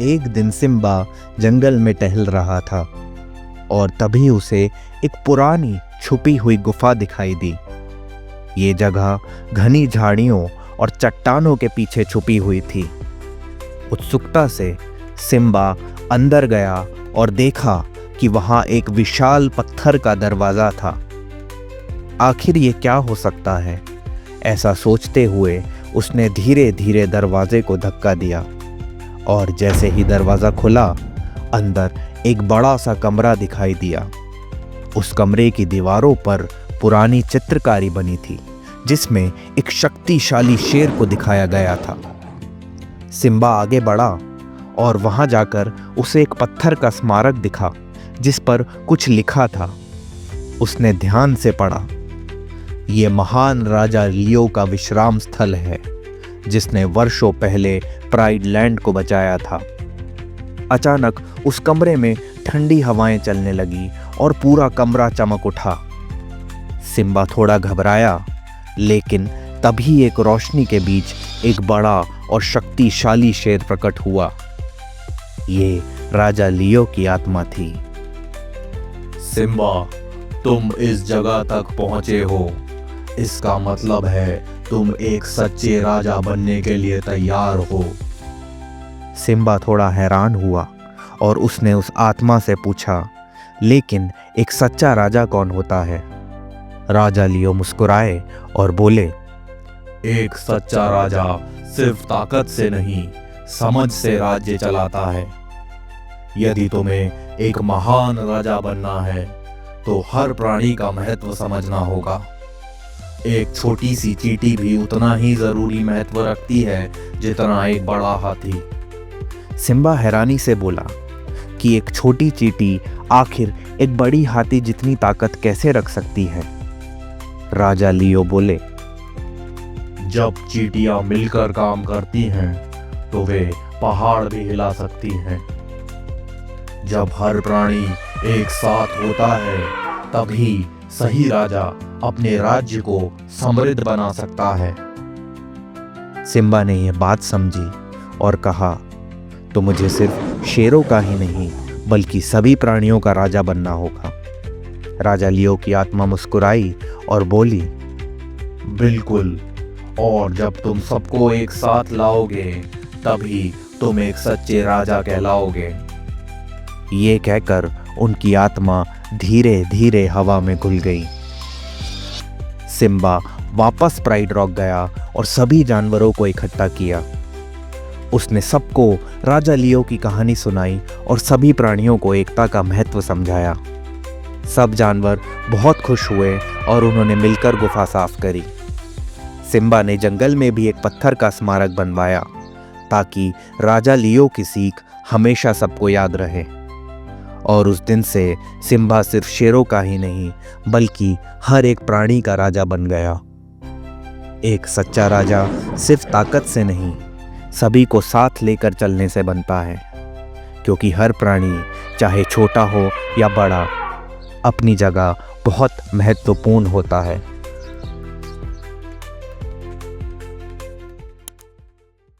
एक दिन सिम्बा जंगल में टहल रहा था और तभी उसे एक पुरानी छुपी हुई गुफा दिखाई दी। ये जगह घनी झाड़ियों और चट्टानों के पीछे छुपी हुई थी। उत्सुकता से सिम्बा अंदर गया और देखा कि वहां एक विशाल पत्थर का दरवाजा था। आखिर ये क्या हो सकता है? ऐसा सोचते हुए उसने धीरे धीरे दरवाजे को धक्का दिया और जैसे ही दरवाज़ा खुला, अंदर एक बड़ा सा कमरा दिखाई दिया। उस कमरे की दीवारों पर पुरानी चित्रकारी बनी थी जिसमें एक शक्तिशाली शेर को दिखाया गया था। सिम्बा आगे बढ़ा और वहां जाकर उसे एक पत्थर का स्मारक दिखा जिस पर कुछ लिखा था। उसने ध्यान से पढ़ा। ये महान राजा लियो का विश्राम स्थल है जिसने वर्षों पहले प्राइड लैंड को बचाया था। अचानक उस कमरे में ठंडी हवाएं चलने लगी और पूरा कमरा चमक उठा। सिम्बा थोड़ा घबराया, लेकिन तभी एक रोशनी के बीच एक बड़ा और शक्तिशाली शेर प्रकट हुआ। ये राजा लियो की आत्मा थी। सिम्बा, तुम इस जगह तक पहुंचे हो, इसका मतलब है तुम एक सच्चे राजा बनने के लिए तैयार हो। सिम्बा थोड़ा हैरान हुआ और उसने उस आत्मा से पूछा, लेकिन एक सच्चा राजा कौन होता है? राजा लियो मुस्कुराए और बोले, एक सच्चा राजा सिर्फ ताकत से नहीं, समझ से राज्य चलाता है। यदि तुम्हें एक महान राजा बनना है तो हर प्राणी का महत्व समझना होगा। एक छोटी सी चींटी भी उतना ही जरूरी महत्व रखती है जितना एक बड़ा हाथी। सिम्बा हैरानी से बोला कि एक छोटी चींटी आखिर एक बड़ी हाथी जितनी ताकत कैसे रख सकती है? राजा लियो बोले, जब चींटियां मिलकर काम करती हैं तो वे पहाड़ भी हिला सकती हैं। जब हर प्राणी एक साथ होता है तभी सही राजा अपने राज्य को समृद्ध बना सकता है। सिम्बा ने यह बात समझी और कहा, तो मुझे सिर्फ शेरों का ही नहीं बल्कि सभी प्राणियों का राजा बनना होगा। राजा लियो की आत्मा मुस्कुराई और बोली, बिल्कुल, और जब तुम सबको एक साथ लाओगे तभी तुम एक सच्चे राजा कहलाओगे। ये कहकर उनकी आत्मा धीरे धीरे हवा में घुल गई। सिम्बा वापस प्राइड रॉक गया और सभी जानवरों को इकट्ठा किया। उसने सबको राजा लियो की कहानी सुनाई और सभी प्राणियों को एकता का महत्व समझाया। सब जानवर बहुत खुश हुए और उन्होंने मिलकर गुफा साफ करी। सिम्बा ने जंगल में भी एक पत्थर का स्मारक बनवाया ताकि राजा लियो की सीख हमेशा सबको याद रहे। और उस दिन से सिम्बा सिर्फ शेरों का ही नहीं बल्कि हर एक प्राणी का राजा बन गया। एक सच्चा राजा सिर्फ ताकत से नहीं, सभी को साथ लेकर चलने से बनता है, क्योंकि हर प्राणी चाहे छोटा हो या बड़ा अपनी जगह बहुत महत्वपूर्ण होता है।